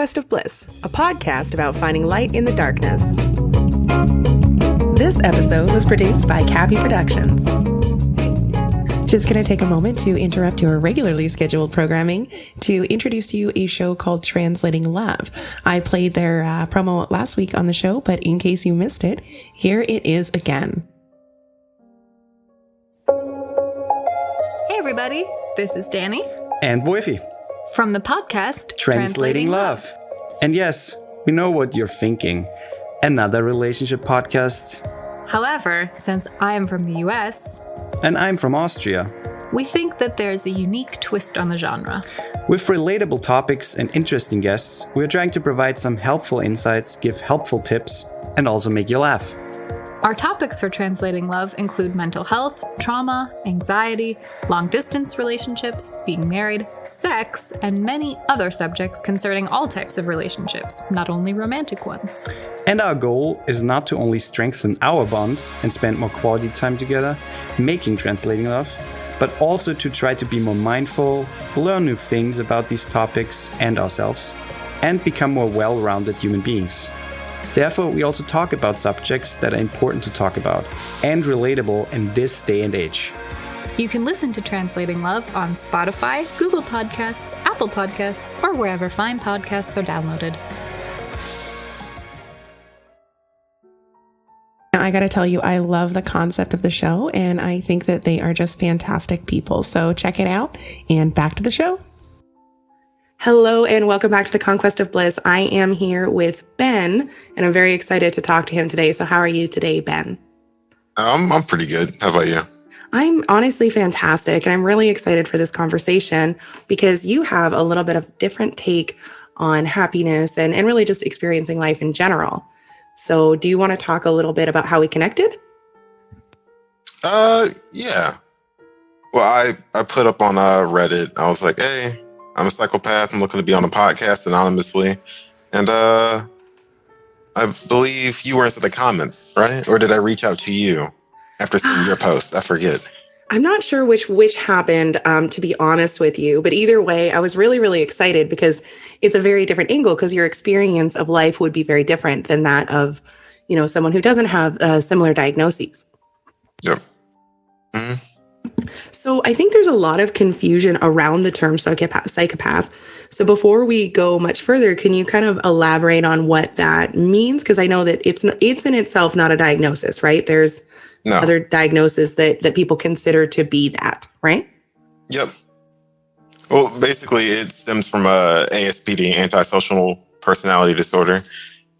Conquest of Bliss, a podcast about finding light in the darkness. This episode was produced by Cappy Productions. Just going to take a moment to interrupt your regularly scheduled programming to introduce to you a show called Translating Love. I played their promo last week on the show, but in case you missed it, here it is again. Hey everybody, this is Danny. And Voifi. From the podcast Translating Love. And yes, we know what you're thinking. Another relationship podcast. However, since I am from the US, and I'm from Austria, we think that there's a unique twist on the genre. With relatable topics and interesting guests, we're trying to provide some helpful insights, give helpful tips, and also make you laugh. Our topics for Translating Love include mental health, trauma, anxiety, long-distance relationships, being married, sex, and many other subjects concerning all types of relationships, not only romantic ones. And our goal is not to only strengthen our bond and spend more quality time together, making Translating Love, but also to try to be more mindful, learn new things about these topics and ourselves, and become more well-rounded human beings. Therefore, we also talk about subjects that are important to talk about and relatable in this day and age. You can listen to Translating Love on Spotify, Google Podcasts, Apple Podcasts, or wherever fine podcasts are downloaded. I got to tell you, I love the concept of the show, and I think that they are just fantastic people. So check it out, and back to the show. Hello, and welcome back to the Conquest of Bliss. I am here with Ben, and I'm very excited to talk to him today. So how are you today, Ben? I'm pretty good. How about you? I'm honestly fantastic, and I'm really excited for this conversation because you have a little bit of different take on happiness and really just experiencing life in general. So do you want to talk a little bit about how we connected? Yeah. Well, I put up on Reddit, I was like, hey, I'm a psychopath. I'm looking to be on a podcast anonymously. And I believe you were into the comments, right? Or did I reach out to you after seeing your post? I forget. I'm not sure which happened, to be honest with you. But either way, I was really, really excited because it's a very different angle because your experience of life would be very different than that of, someone who doesn't have similar diagnoses. Yep. Mm-hmm. So I think there's a lot of confusion around the term psychopath. So before we go much further, can you kind of elaborate on what that means? Because I know that it's in itself not a diagnosis, right? There's other diagnoses that people consider to be that, right? Yep. Well, basically, it stems from ASPD, antisocial personality disorder.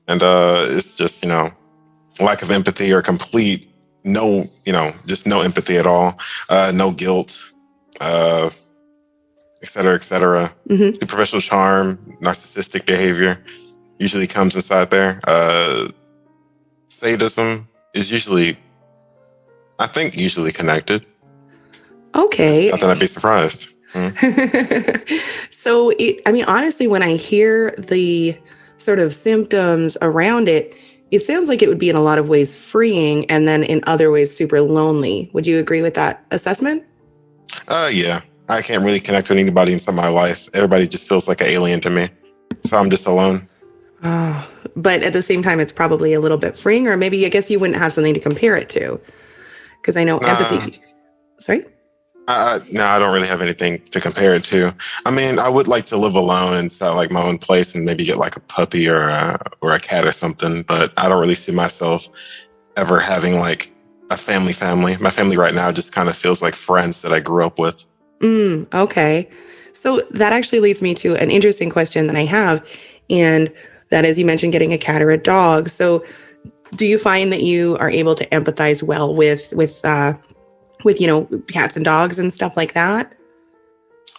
And it's just, lack of empathy or complete just no empathy at all, no guilt, et cetera, et cetera. Mm-hmm. Superficial charm, narcissistic behavior usually comes inside there. Sadism is usually connected. Okay. Not that I'd be surprised. So, honestly, when I hear the sort of symptoms around it, it sounds like it would be in a lot of ways freeing and then in other ways super lonely. Would you agree with that assessment? Yeah. I can't really connect with anybody inside my life. Everybody just feels like an alien to me. So I'm just alone. But at the same time, it's probably a little bit freeing, or maybe I guess you wouldn't have something to compare it to. Because I know empathy. Sorry? No, I don't really have anything to compare it to. I mean, I would like to live alone and sell like my own place and maybe get like a puppy or a cat or something. But I don't really see myself ever having like a family. My family right now just kind of feels like friends that I grew up with. Okay. So that actually leads me to an interesting question that I have. And that is, you mentioned getting a cat or a dog. So do you find that you are able to empathize well with cats and dogs and stuff like that?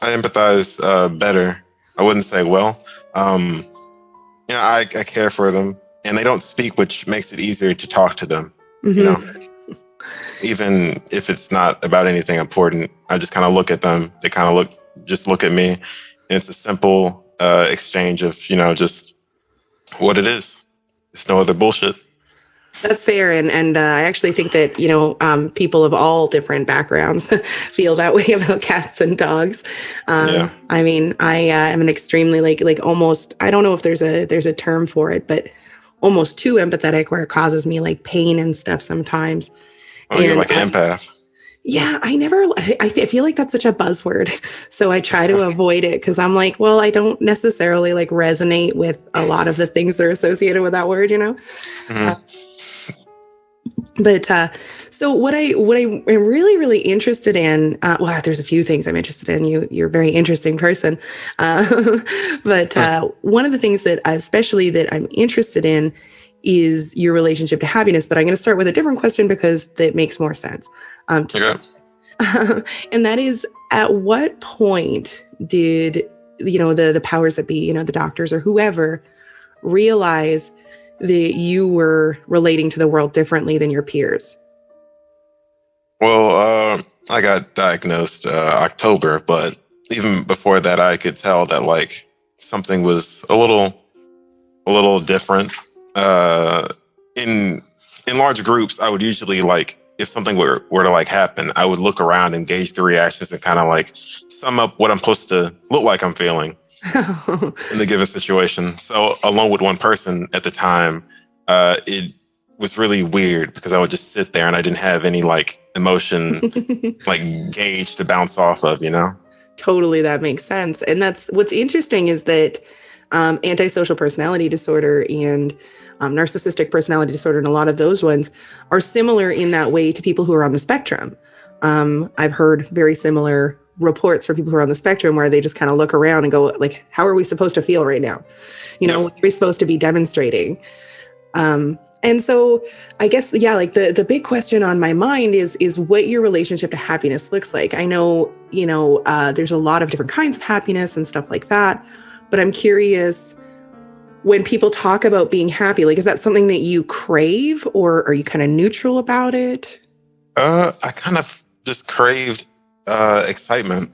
I empathize better. I wouldn't say well. I care for them, and they don't speak, which makes it easier to talk to them. Mm-hmm. Even if it's not about anything important, I just kind of look at them. They kind of look at me, and it's a simple exchange of just what it is. It's no other bullshit. That's fair, and I actually think that people of all different backgrounds feel that way about cats and dogs. Yeah. I mean, I am an extremely like almost, I don't know if there's a term for it, but almost too empathetic, where it causes me like pain and stuff sometimes. Oh, you're And like an empath. yeah, I feel like that's such a buzzword. So I try to avoid it because I'm like, well, I don't necessarily like resonate with a lot of the things that are associated with that word, Mhm. But so what I am really interested in, well, there's a few things I'm interested in. You're a very interesting person, but one of the things that especially that I'm interested in is your relationship to happiness. But I'm going to start with a different question because that makes more sense. Okay. And that is, at what point did the powers that be, the doctors or whoever, realize that you were relating to the world differently than your peers? Well, I got diagnosed October, but even before that, I could tell that like something was a little different. In large groups, I would usually like, if something were to like happen, I would look around and gauge the reactions and kind of like sum up what I'm supposed to look like I'm feeling in the given situation. So alone with one person at the time, it was really weird because I would just sit there and I didn't have any like emotion like gauge to bounce off of, Totally, that makes sense. And that's what's interesting is that antisocial personality disorder and narcissistic personality disorder, and a lot of those ones are similar in that way to people who are on the spectrum. I've heard very similar reports from people who are on the spectrum where they just kind of look around and go like, how are we supposed to feel right now? What are we supposed to be demonstrating? And so I guess, yeah, like the big question on my mind is what your relationship to happiness looks like. I know, there's a lot of different kinds of happiness and stuff like that, but I'm curious, when people talk about being happy, like, is that something that you crave, or are you kind of neutral about it? I kind of just craved excitement.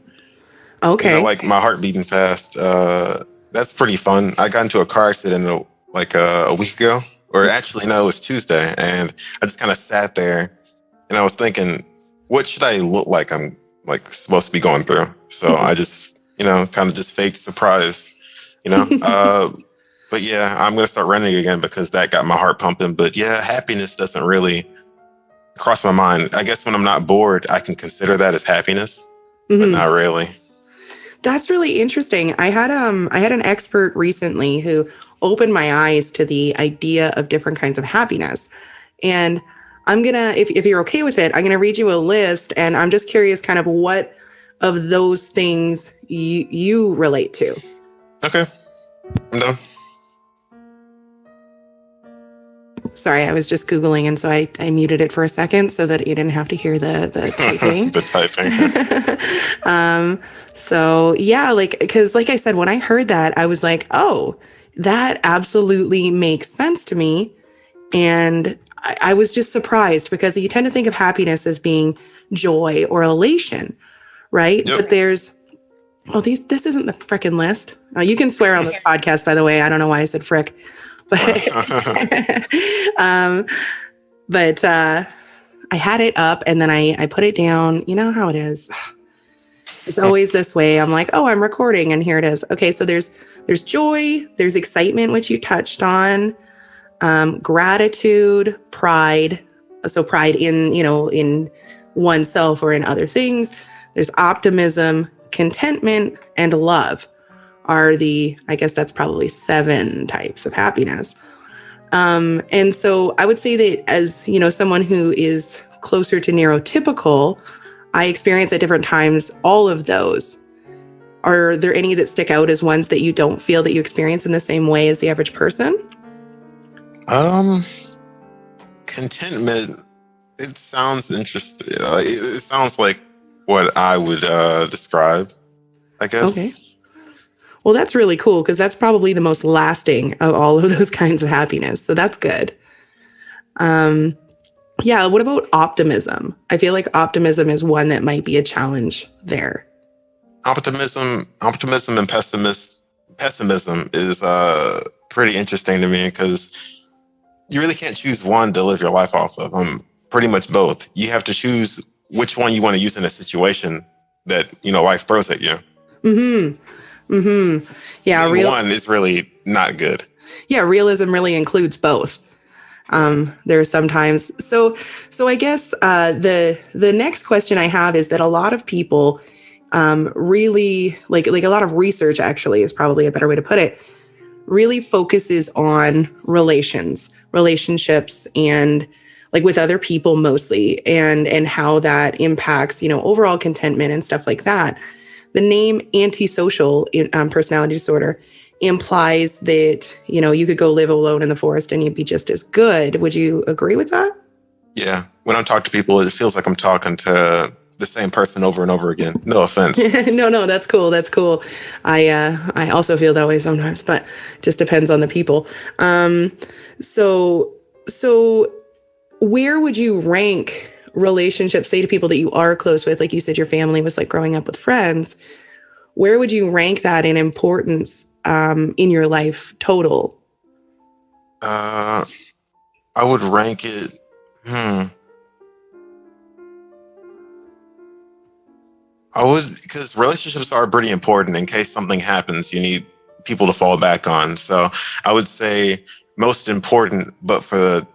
Okay. Like my heart beating fast. That's pretty fun. I got into a car accident a week ago, or actually, no, it was Tuesday. And I just kind of sat there and I was thinking, what should I look like I'm like supposed to be going through? So I just, kind of just faked surprise, but yeah, I'm going to start running again because that got my heart pumping. But yeah, happiness doesn't really cross my mind. I guess when I'm not bored, I can consider that as happiness, but not really. That's really interesting. I had an expert recently who opened my eyes to the idea of different kinds of happiness. And I'm gonna, if you're okay with it, I'm gonna read you a list, and I'm just curious kind of what of those things you relate to. Okay. I'm done. Sorry, I was just Googling, and so I muted it for a second so that you didn't have to hear the typing. The typing. So yeah, because like I said, when I heard that, I was like, oh, that absolutely makes sense to me. And I was just surprised because you tend to think of happiness as being joy or elation, right? Yep. But this isn't the frickin' list. You can swear on this podcast, by the way. I don't know why I said frick. But I had it up and then I put it down. You know how it is. It's always this way. I'm like, oh, I'm recording, and here it is. Okay, so there's joy, there's excitement, which you touched on, gratitude, pride. So pride in oneself or in other things. There's optimism, contentment, and love. Are I guess that's probably 7 types of happiness. And so I would say that as, someone who is closer to neurotypical, I experience at different times all of those. Are there any that stick out as ones that you don't feel that you experience in the same way as the average person? Contentment, it sounds interesting. It sounds like what I would describe, I guess. Okay. Well, that's really cool because that's probably the most lasting of all of those kinds of happiness. So that's good. Yeah. What about optimism? I feel like optimism is one that might be a challenge there. Optimism and pessimism is pretty interesting to me because you really can't choose one to live your life off of. Pretty much both. You have to choose which one you want to use in a situation that, life throws at you. Mm-hmm. Mm-hmm. Yeah. One is really not good. Yeah. Realism really includes both. There are sometimes. So I guess the next question I have is that a lot of people really like a lot of research actually is probably a better way to put it, really focuses on relationships and like with other people mostly, and how that impacts, overall contentment and stuff like that. The name antisocial personality disorder implies that, you could go live alone in the forest and you'd be just as good. Would you agree with that? Yeah. When I'm talking to people, it feels like I'm talking to the same person over and over again. No offense. No, that's cool. That's cool. I also feel that way sometimes, but just depends on the people. So where would you rank relationships, say to people that you are close with, like you said, your family was like growing up with friends. Where would you rank that in importance in your life total? I would rank it. I would, because relationships are pretty important. In case something happens, you need people to fall back on. So I would say most important, but for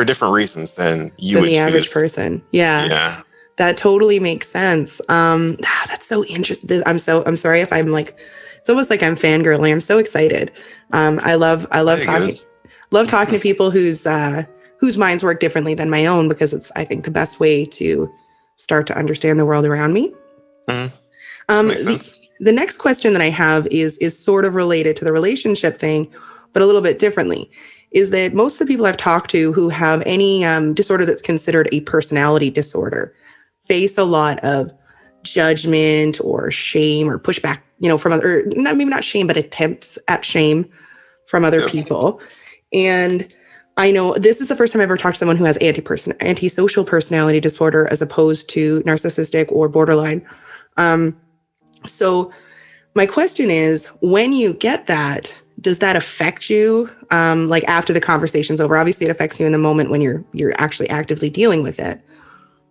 different reasons than the average person. Yeah. That totally makes sense. That's so interesting. I'm sorry if I'm like, it's almost like I'm fangirling. I'm so excited. I love talking to people whose minds work differently than my own, because it's, I think, the best way to start to understand the world around me. Mm-hmm. Makes sense. The next question that I have is sort of related to the relationship thing, but a little bit differently. Is that most of the people I've talked to who have any disorder that's considered a personality disorder face a lot of judgment or shame or pushback, from other, maybe not shame, but attempts at shame from other people. And I know this is the first time I've ever talked to someone who has antisocial personality disorder as opposed to narcissistic or borderline. So my question is, when you get that, does that affect you? Like after the conversation's over? Obviously it affects you in the moment when you're actually actively dealing with it.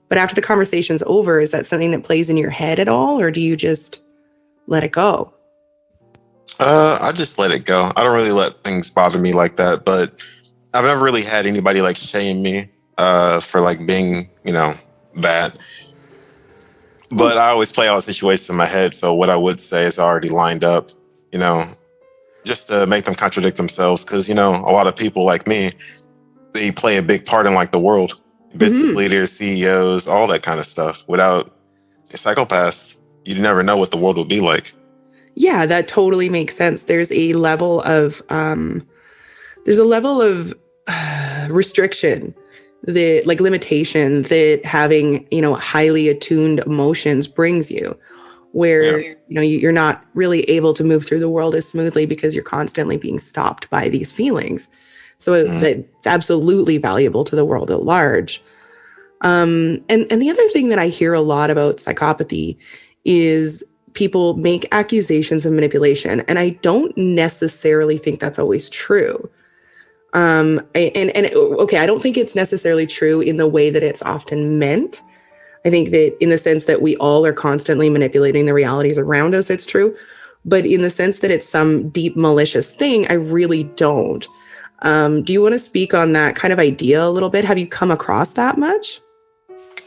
But after the conversation's over, is that something that plays in your head at all? Or do you just let it go? I just let it go. I don't really let things bother me like that, but I've never really had anybody like shame me for like being, that. But I always play all the situations in my head. So what I would say is already lined up, just to make them contradict themselves. Because, a lot of people like me, they play a big part in like the world. Business leaders, CEOs, all that kind of stuff. Without psychopaths, you'd never know what the world would be like. Yeah, that totally makes sense. There's a level of restriction, that like limitation that having, highly attuned emotions brings you, where, you're not really able to move through the world as smoothly because you're constantly being stopped by these feelings. So it's absolutely valuable to the world at large. And the other thing that I hear a lot about psychopathy is people make accusations of manipulation. And I don't necessarily think that's always true. I don't think it's necessarily true in the way that it's often meant. I think that in the sense that we all are constantly manipulating the realities around us, it's true. But in the sense that it's some deep malicious thing, I really don't. Do you want to speak on that kind of idea a little bit? Have you come across that much?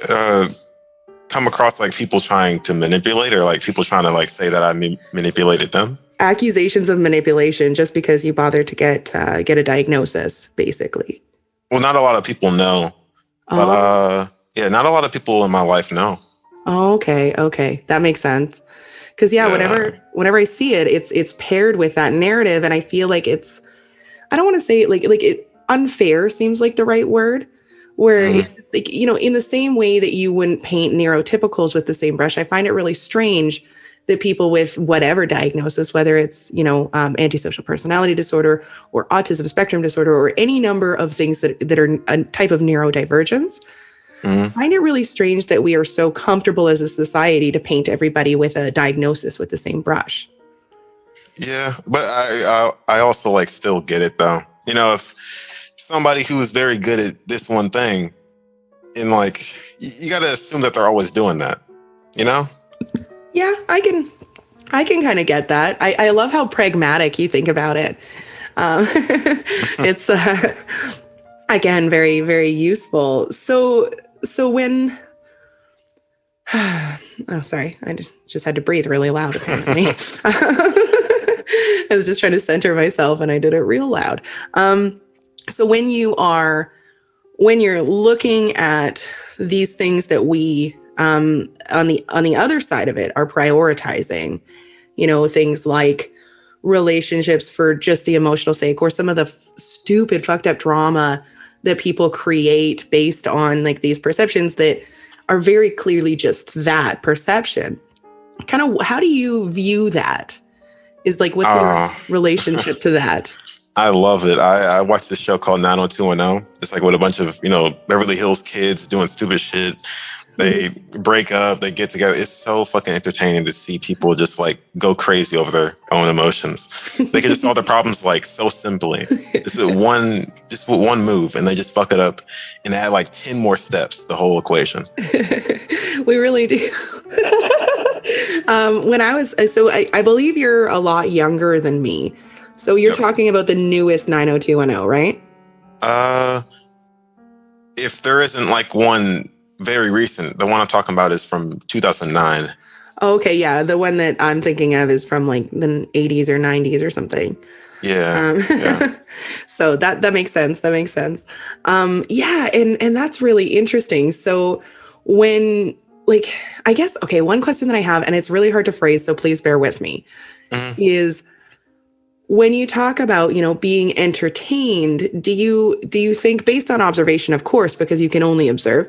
Come across like people trying to manipulate, or like people trying to like say that I manipulated them? Accusations of manipulation just because you bothered to get a diagnosis, basically. Well, not a lot of people know. But not a lot of people in my life know. Oh, okay. That makes sense. Because whenever I see it, it's paired with that narrative, and I feel like it's, I don't want to say it like it unfair seems like the right word, where it's like, in the same way that you wouldn't paint neurotypicals with the same brush. I find it really strange that people with whatever diagnosis, whether it's, antisocial personality disorder or autism spectrum disorder or any number of things that are a type of neurodivergence, I find it really strange that we are so comfortable as a society to paint everybody with a diagnosis with the same brush. Yeah, but I also like still get it though. If somebody who is very good at this one thing, and like you got to assume that they're always doing that, you know? Yeah, I can kind of get that. I love how pragmatic you think about it. It's again very, very useful. So when oh, sorry, I just had to breathe really loud. Apparently, I was just trying to center myself, and I did it real loud. So when you're looking at these things that we on the other side of it are prioritizing, things like relationships for just the emotional sake, or some of the stupid fucked up drama that people create based on like these perceptions that are very clearly just that perception. Kind of, how do you view that? Is like, what's your relationship to that? I love it. I watched this show called 90210. It's like with a bunch of, Beverly Hills kids doing stupid shit. They break up, they get together. It's so fucking entertaining to see people just like go crazy over their own emotions. They can just solve their problems like so simply. Just with one move, and they just fuck it up and add like 10 more steps to the whole equation. We really do. I believe you're a lot younger than me. So you're talking about the newest 90210, right? If there isn't like one very recent, the one I'm talking about is from 2009. Okay, yeah. The one that I'm thinking of is from like the 80s or 90s or something. Yeah. So that makes sense. That makes sense. Yeah, and that's really interesting. So when, like, I guess, okay, one question that I have, and it's really hard to phrase, so please bear with me, is when you talk about, being entertained, do you think, based on observation, of course, because you can only observe,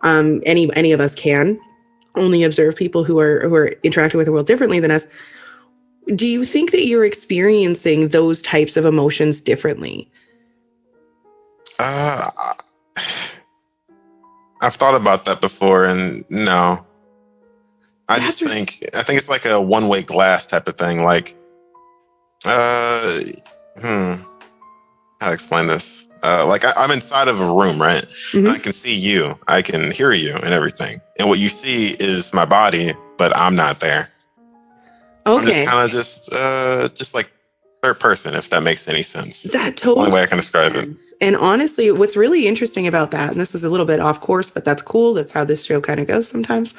any of us can only observe people who are interacting with the world differently than us. Do you think that you're experiencing those types of emotions differently? I've thought about that before, and no. I think it's like a one-way glass type of thing. Like, how to explain this? Like I'm inside of a room, right? Mm-hmm. I can see you, I can hear you, and everything. And what you see is my body, but I'm not there. Okay. I'm just kind of just like third person, if that makes any sense. That totally. The only way I can describe it. And honestly, what's really interesting about that, and this is a little bit off course, but that's cool. That's how this show kind of goes sometimes.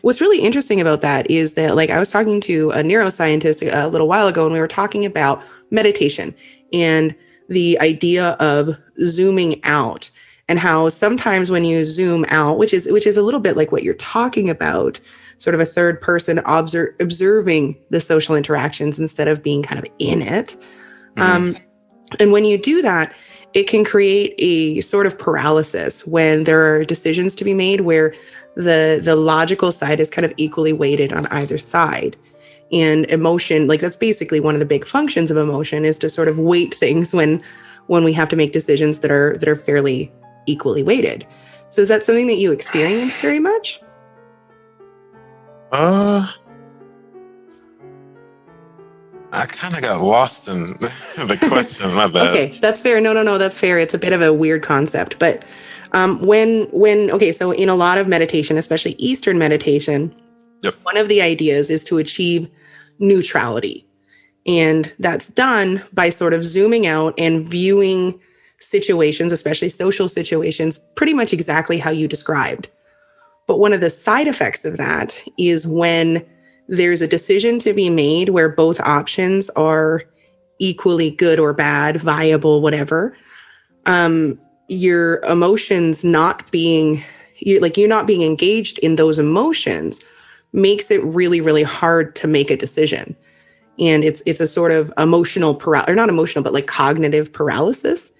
What's really interesting about that is that, like, I was talking to a neuroscientist a little while ago, and we were talking about meditation and the idea of zooming out, and how sometimes when you zoom out, which is a little bit like what you're talking about, sort of a third person observing the social interactions instead of being kind of in it. And when you do that, it can create a sort of paralysis when there are decisions to be made where the logical side is kind of equally weighted on either side. And emotion, like, that's basically one of the big functions of emotion, is to sort of weight things when we have to make decisions that are fairly equally weighted. So is that something that you experience very much? I kind of got lost in the question. My bad. Okay, that's fair. No, that's fair. It's a bit of a weird concept, but so in a lot of meditation, especially Eastern meditation, one of the ideas is to achieve neutrality. And that's done by sort of zooming out and viewing situations, especially social situations, pretty much exactly how you described. But one of the side effects of that is when there's a decision to be made where both options are equally good or bad, viable, whatever, your emotions not being, you're not being engaged in those emotions makes it really, really hard to make a decision. And it's a sort of emotional or not emotional, but like cognitive paralysis.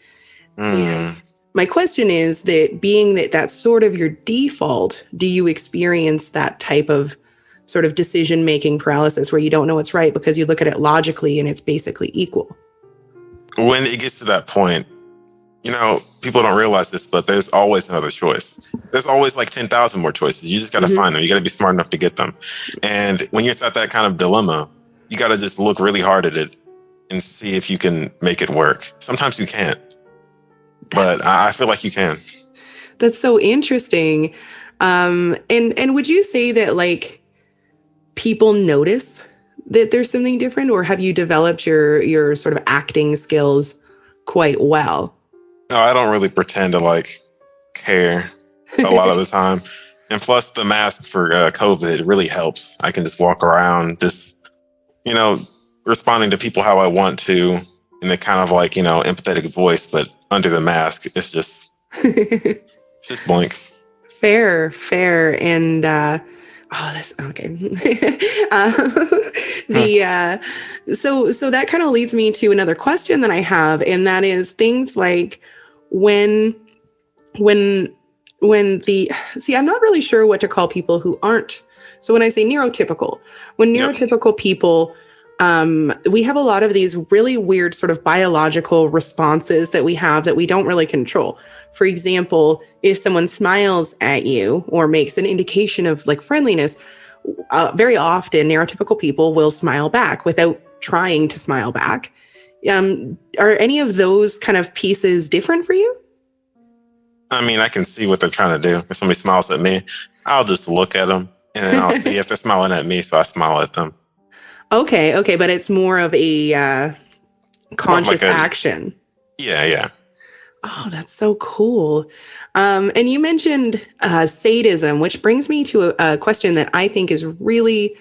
And my question is that, being that that's sort of your default, do you experience that type of sort of decision-making paralysis where you don't know what's right because you look at it logically and it's basically equal? When it gets to that point, people don't realize this, but there's always another choice. There's always like 10,000 more choices. You just got to find them. You got to be smart enough to get them. And when you're at that kind of dilemma, you got to just look really hard at it and see if you can make it work. Sometimes you can't. but I feel like you can. That's so interesting. And would you say that like people notice that there's something different, or have you developed your sort of acting skills quite well? No, I don't really pretend to like care a lot of the time. And plus the mask for COVID really helps. I can just walk around just, responding to people how I want to in a kind of like, empathetic voice, but under the mask, it's just blank. Fair. And, that's okay. So that kind of leads me to another question that I have, and that is things like when I'm not really sure what to call people who aren't. So when I say neurotypical, when neurotypical people, we have a lot of these really weird sort of biological responses that we have that we don't really control. For example, if someone smiles at you or makes an indication of like friendliness, very often neurotypical people will smile back without trying to smile back. Are any of those kind of pieces different for you? I mean, I can see what they're trying to do. If somebody smiles at me, I'll just look at them and then I'll see if they're smiling at me, so I smile at them. Okay, but it's more of a conscious action. Yeah. Oh, that's so cool. And you mentioned sadism, which brings me to a question that I think is really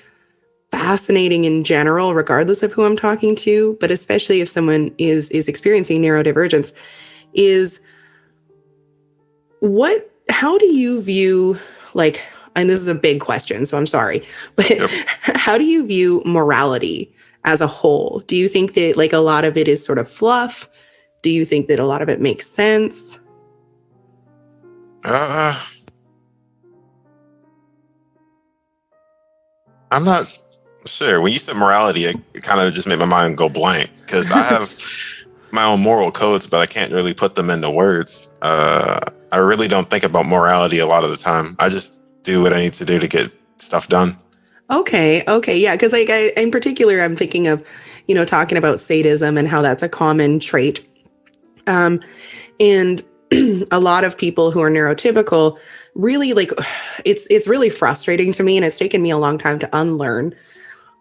fascinating in general, regardless of who I'm talking to, but especially if someone is experiencing neurodivergence, is how do you view, like, and this is a big question, so I'm sorry, but how do you view morality as a whole? Do you think that like a lot of it is sort of fluff? Do you think that a lot of it makes sense? I'm not sure. When you said morality, it kind of just made my mind go blank because I have my own moral codes, but I can't really put them into words. I really don't think about morality a lot of the time. I just do what I need to do to get stuff done. Okay. Yeah. Because like in particular, I'm thinking of, talking about sadism and how that's a common trait. And a lot of people who are neurotypical really like, it's really frustrating to me, and it's taken me a long time to unlearn.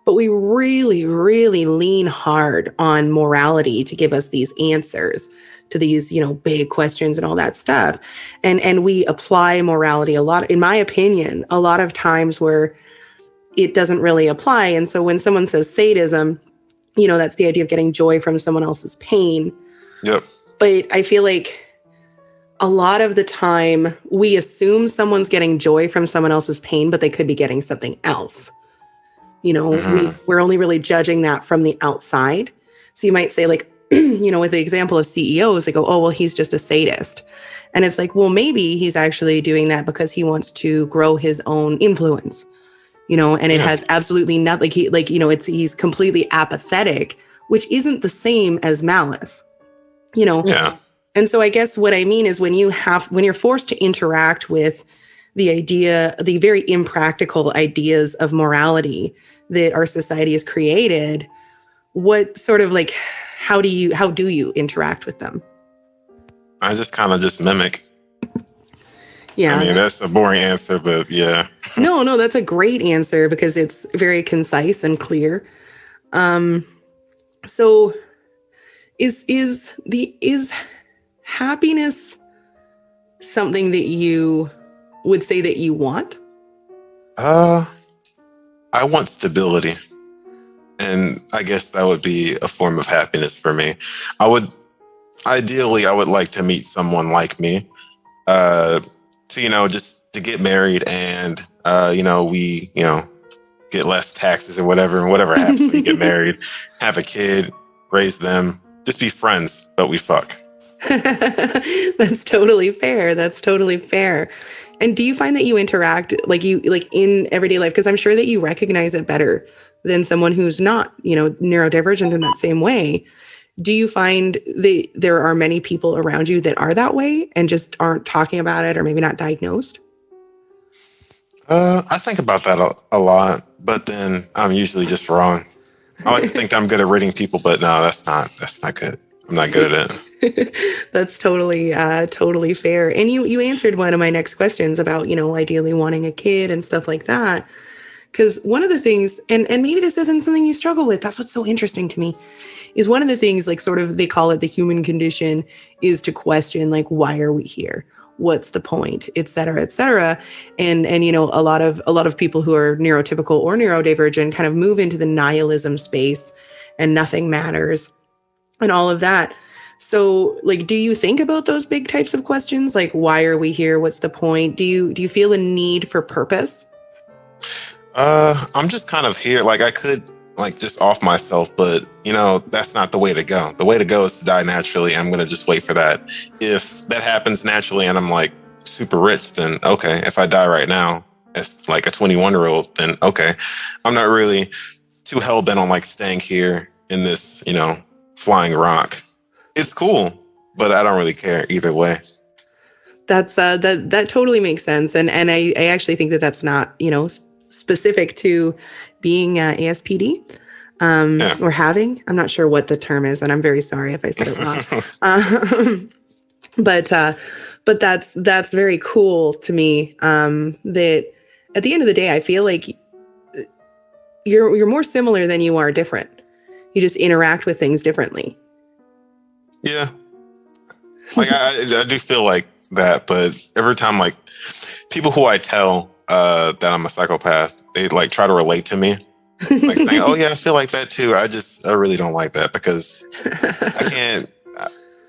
But we really, really lean hard on morality to give us these answers to these, big questions and all that stuff. And we apply morality a lot, in my opinion, a lot of times where it doesn't really apply. And so when someone says sadism, that's the idea of getting joy from someone else's pain. Yep. But I feel like a lot of the time we assume someone's getting joy from someone else's pain, but they could be getting something else. We're only really judging that from the outside. So you might say like, with the example of CEOs, they go, oh, well, he's just a sadist. And it's like, well, maybe he's actually doing that because he wants to grow his own influence, and it has absolutely nothing, he's completely apathetic, which isn't the same as malice, Yeah. And so I guess what I mean is when you're forced to interact with the very impractical ideas of morality that our society has created, what sort of like, how do you interact with them? I just kind of mimic. Yeah. I mean, that's a boring answer, but yeah. No, that's a great answer because it's very concise and clear. So is happiness something that you would say that you want? I want stability. And I guess that would be a form of happiness for me. Ideally, I would like to meet someone like me, just to get married and, we, get less taxes or whatever, and whatever happens when you get married, have a kid, raise them, just be friends, but we fuck. That's totally fair. And do you find that you interact like in everyday life? Because I'm sure that you recognize it better than someone who's not, neurodivergent in that same way. Do you find that there are many people around you that are that way and just aren't talking about it or maybe not diagnosed? I think about that a lot, but then I'm usually just wrong. I like to think I'm good at reading people, but no, that's not good. I'm not good at it. That's totally fair. And you answered one of my next questions about, ideally wanting a kid and stuff like that. Because one of the things, and maybe this isn't something you struggle with, that's what's so interesting to me, is one of the things, like, sort of, they call it the human condition, is to question, like, why are we here? What's the point, et cetera, et cetera. And a lot of people who are neurotypical or neurodivergent kind of move into the nihilism space and nothing matters and all of that. So, like, do you think about those big types of questions? Like, why are we here? What's the point? Do you feel a need for purpose? I'm just kind of here. Like, I could, like, just off myself, but that's not the way to go. The way to go is to die naturally. I'm going to just wait for that. If that happens naturally and I'm like super rich, then okay. If I die right now as like a 21-year-old, then okay. I'm not really too hell bent on like staying here in this, flying rock. It's cool, but I don't really care either way. That's that totally makes sense. And I actually think that that's not, specific to being ASPD. Or having, I'm not sure what the term is, and I'm very sorry if I said it wrong. But that's very cool to me. That at the end of the day, I feel like you're more similar than you are different. You just interact with things differently. Yeah, like I do feel like that, but every time, like, people who I tell that I'm a psychopath, they like try to relate to me. Like saying, oh yeah, I feel like that too. I really don't like that because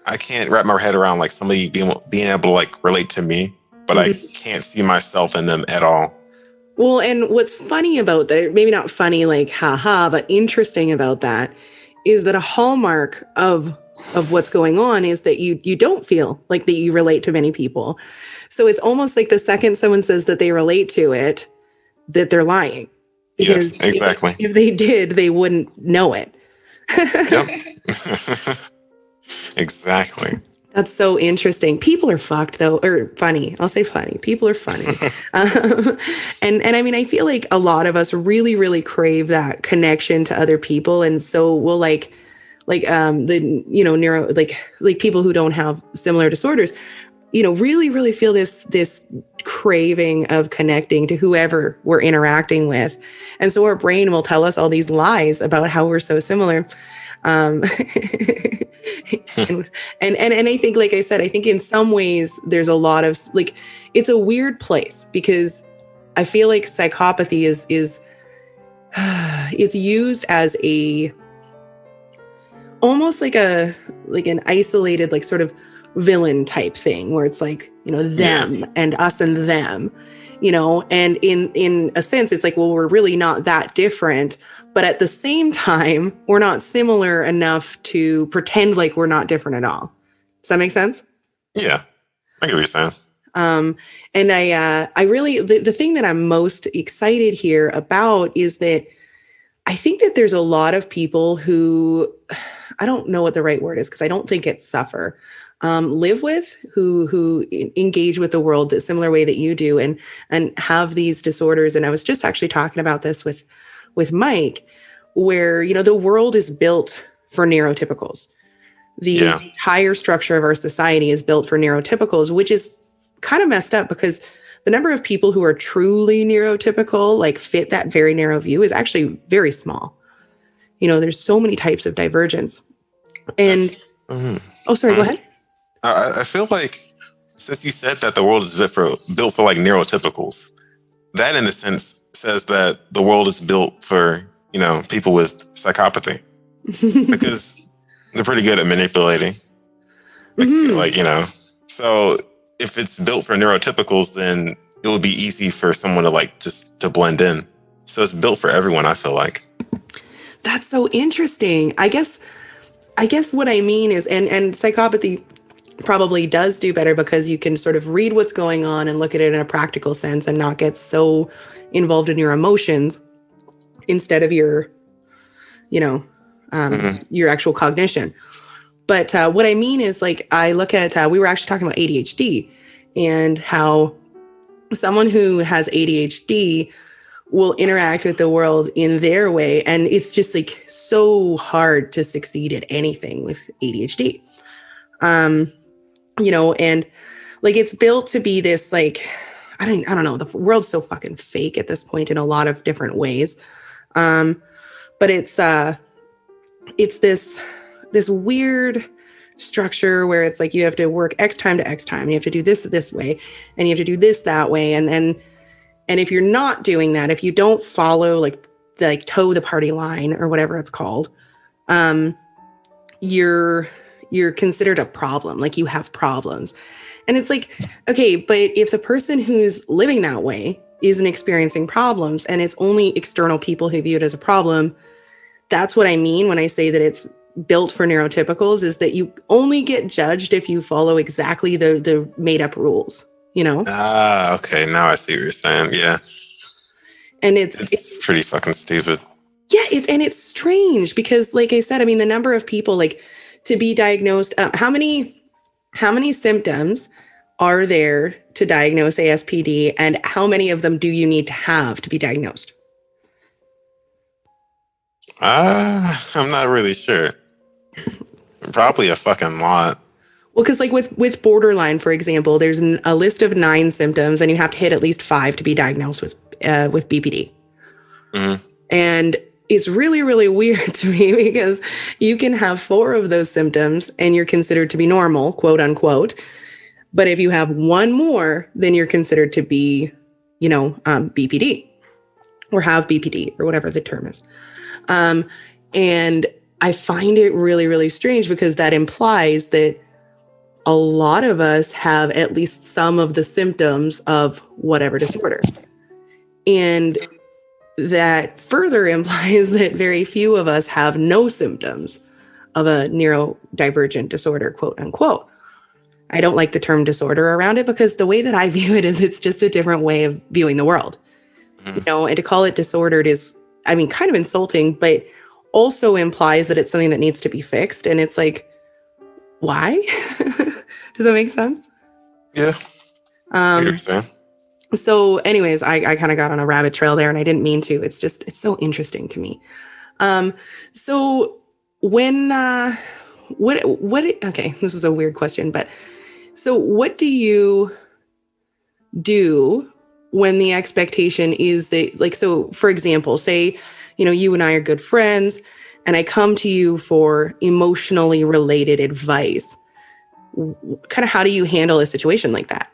I can't wrap my head around like somebody being able to like relate to me, but I can't see myself in them at all. Well, and what's funny about that, maybe not funny like haha, but interesting about that is that a hallmark of what's going on is that you don't feel like that you relate to many people. So it's almost like the second someone says that they relate to it, that they're lying. Because yes, exactly. If they did, they wouldn't know it. Yep. Exactly. That's so interesting. People are fucked though, or funny. I'll say funny. People are funny. And I mean, I feel like a lot of us really, really crave that connection to other people. And so we'll like the, neuro, like people who don't have similar disorders, really, really feel this craving of connecting to whoever we're interacting with. And so our brain will tell us all these lies about how we're so similar. And I think, like I said, I think in some ways there's a lot of like, it's a weird place because I feel like psychopathy is it's used as almost like an isolated, like sort of villain type thing where it's like, them and us and them, and in a sense, it's like, well, we're really not that different. But at the same time, we're not similar enough to pretend like we're not different at all. Does that make sense? Yeah, I get what you're saying. And I really, the thing that I'm most excited here about is that I think that there's a lot of people who, I don't know what the right word is because I don't think it's suffer, live with, who engage with the world the similar way that you do and have these disorders. And I was just actually talking about this with Mike, where, the world is built for neurotypicals. The entire structure of our society is built for neurotypicals, which is kind of messed up because the number of people who are truly neurotypical, like fit that very narrow view, is actually very small. There's so many types of divergence. And, oh, sorry, go ahead. I feel like since you said that the world is built for like neurotypicals, that in a sense says that the world is built for, people with psychopathy because they're pretty good at manipulating. So if it's built for neurotypicals, then it would be easy for someone to like just to blend in. So it's built for everyone, I feel like. That's so interesting. I guess what I mean is, and psychopathy probably does do better because you can sort of read what's going on and look at it in a practical sense and not get so involved in your emotions instead of your, your actual cognition. But what I mean is, like, I look at, we were actually talking about ADHD and how someone who has ADHD will interact with the world in their way. And it's just like so hard to succeed at anything with ADHD. And like it's built to be this like, I don't know, the world's so fucking fake at this point in a lot of different ways. But it's this weird structure where it's like you have to work X time to X time. You have to do this way, and you have to do this that way. And if you're not doing that, if you don't follow like toe the party line or whatever it's called, you're considered a problem. Like you have problems. And it's like, okay, but if the person who's living that way isn't experiencing problems and it's only external people who view it as a problem, that's what I mean when I say that it's built for neurotypicals, is that you only get judged if you follow exactly the made up rules, Okay. Now I see what you're saying. Yeah. And it's pretty fucking stupid. Yeah. It's strange because like I said, I mean, the number of people like to be diagnosed, how many symptoms are there to diagnose ASPD, and how many of them do you need to have to be diagnosed? I'm not really sure. Probably a fucking lot. Well, because like with borderline, for example, there's a list of 9 symptoms, and you have to hit at least 5 to be diagnosed with BPD. Mm-hmm. And it's really, really weird to me because you can have 4 of those symptoms and you're considered to be normal, quote unquote. But if you have 1 more, then you're considered to be, BPD or have BPD or whatever the term is. And I find it really, really strange because that implies that a lot of us have at least some of the symptoms of whatever disorder. And that further implies that very few of us have no symptoms of a neurodivergent disorder, quote unquote. I don't like the term disorder around it because the way that I view it is it's just a different way of viewing the world. Mm-hmm. And to call it disordered is, I mean, kind of insulting, but also implies that it's something that needs to be fixed. And it's like, why? Does that make sense? Yeah. I hear what you're saying. So anyways, I kind of got on a rabbit trail there and I didn't mean to. It's so interesting to me. So when, okay, this is a weird question, but so what do you do when the expectation is that, like, so for example, say, you and I are good friends and I come to you for emotionally related advice. Kind of how do you handle a situation like that?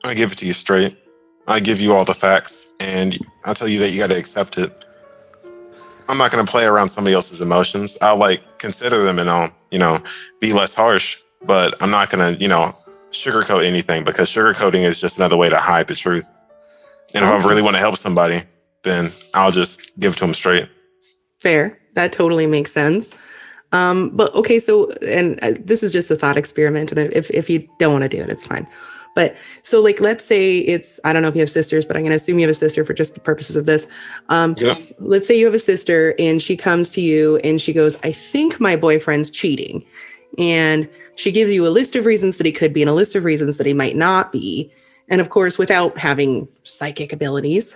I give it to you straight. I give you all the facts and I'll tell you that you got to accept it. I'm not going to play around somebody else's emotions. I'll consider them and be less harsh, but I'm not going to, sugarcoat anything because sugarcoating is just another way to hide the truth. And if I really want to help somebody, then I'll just give it to them straight. Fair. That totally makes sense. But okay, so, and this is just a thought experiment. And if you don't want to do it, it's fine. But so let's say I don't know if you have sisters, but I'm going to assume you have a sister for just the purposes of this. Yeah. Let's say you have a sister and she comes to you and she goes, I think my boyfriend's cheating. And she gives you a list of reasons that he could be and a list of reasons that he might not be. And of course, without having psychic abilities,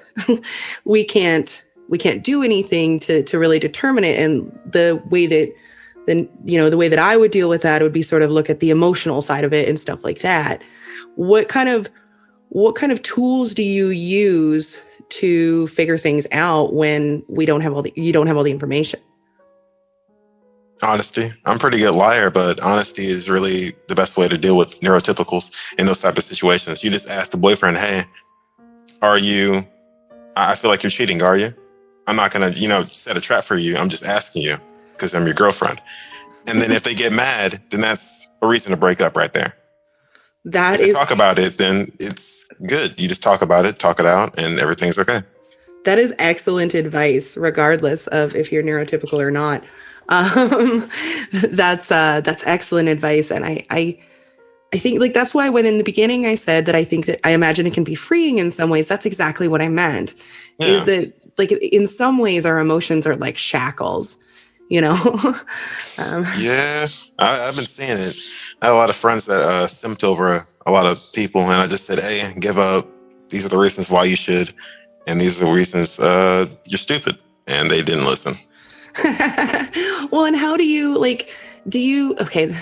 we can't do anything to really determine it. And the way that I would deal with that would be sort of look at the emotional side of it and stuff like that. What kind of tools do you use to figure things out when you don't have all the information? Honesty. I'm a pretty good liar, but honesty is really the best way to deal with neurotypicals in those type of situations. You just ask the boyfriend, hey, I feel like you're cheating, are you? I'm not going to, set a trap for you. I'm just asking you because I'm your girlfriend. And then if they get mad, then that's a reason to break up right there. If they talk about it, then it's good. You just talk about it, talk it out, and everything's okay. That is excellent advice, regardless of if you're neurotypical or not. That's excellent advice. And I think that's why when in the beginning I said that I think that I imagine it can be freeing in some ways. That's exactly what I meant. Yeah. Is that in some ways our emotions are like shackles, Yeah, I've been seeing it. I have a lot of friends that simped over a lot of people, and I just said, hey, give up. These are the reasons why you should, and these are the reasons you're stupid. And they didn't listen. Well, and how do you do you, okay,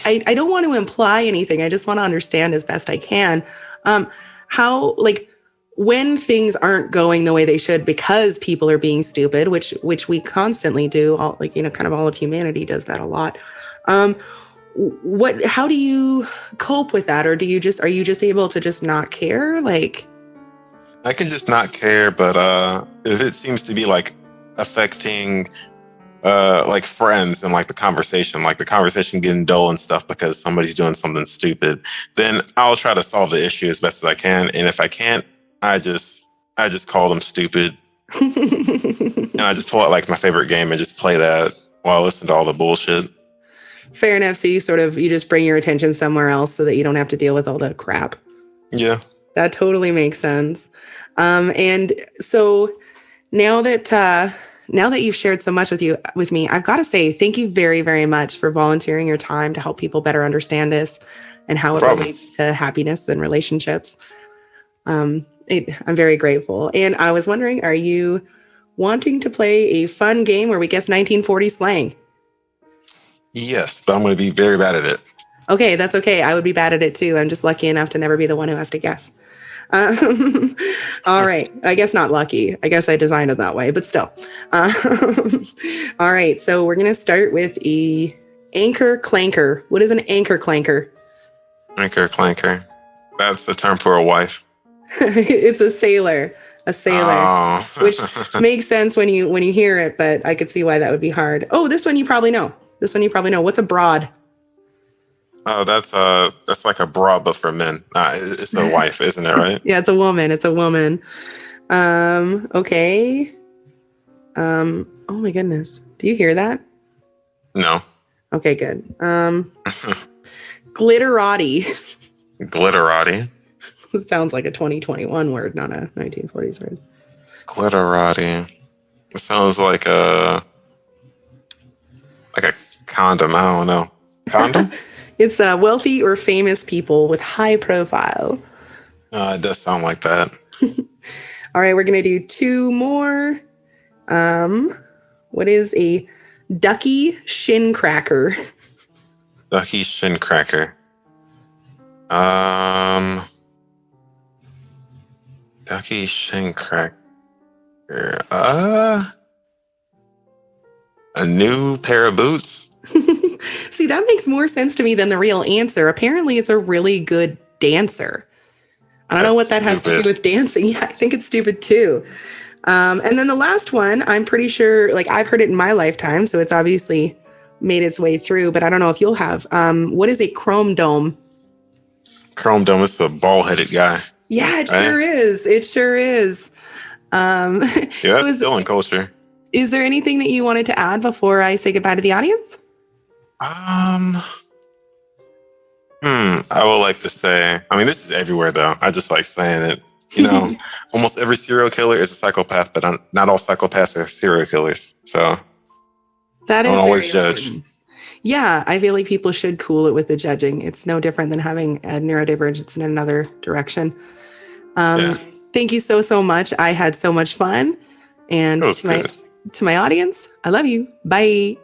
I don't want to imply anything. I just want to understand as best I can. How, like, when things aren't going the way they should because people are being stupid, which we constantly do, all, like, you know, kind of all of humanity does that a lot. How do you cope with that? Or are you just able to just not care? Like, I can just not care, but if it seems to be like affecting like friends and like the conversation getting dull and stuff because somebody's doing something stupid, then I'll try to solve the issue as best as I can. And if I can't, I just call them stupid. And I just pull out like my favorite game and just play that while I listen to all the bullshit. Fair enough. So you just bring your attention somewhere else so that you don't have to deal with all the crap. Yeah. That totally makes sense. And so now that you've shared so much with me, I've got to say thank you very, very much for volunteering your time to help people better understand this and how it relates to happiness and relationships. I'm very grateful. And I was wondering, are you wanting to play a fun game where we guess 1940s slang? Yes, but I'm going to be very bad at it. Okay, that's okay. I would be bad at it too. I'm just lucky enough to never be the one who has to guess. All right. I guess not lucky. I guess I designed it that way, but still. All right. So we're going to start with a anchor clanker. What is an anchor clanker? Anchor clanker. That's the term for a wife. It's a sailor. Oh. Which makes sense when you hear it, but I could see why that would be hard. Oh, this one you probably know. What's a broad? Oh, that's like a bra, but for men. It's a wife, isn't it, right? Yeah, it's a woman. Okay. Oh my goodness. Do you hear that? No. Okay, good. Glitterati. Glitterati. It sounds like a 2021 word, not a 1940s word. Glitterati. It sounds like a condom. I don't know. Condom? It's wealthy or famous people with high profile. It does sound like that. All right, we're going to do two more. What is a ducky shin cracker? Ducky shin cracker. Ducky shin cracker. A new pair of boots. See, that makes more sense to me than the real answer. Apparently, it's a really good dancer. I don't know what that has to do with dancing. Yeah, I think it's stupid too. And then the last one, I'm pretty sure, like, I've heard it in my lifetime, so it's obviously made its way through, but I don't know if you'll have. What is a chrome dome? Chrome dome is the bald-headed guy. Yeah, sure is. It sure is. Yeah, that's still in culture. Is there anything that you wanted to add before I say goodbye to the audience? I would like to say, I mean, this is everywhere though. I just like saying it. You know, almost every serial killer is a psychopath, but not all psychopaths are serial killers. So that is don't always judge. Important. Yeah, I feel like people should cool it with the judging. It's no different than having a neurodivergence in another direction. Thank you so much. I had so much fun. And to my audience, I love you. Bye.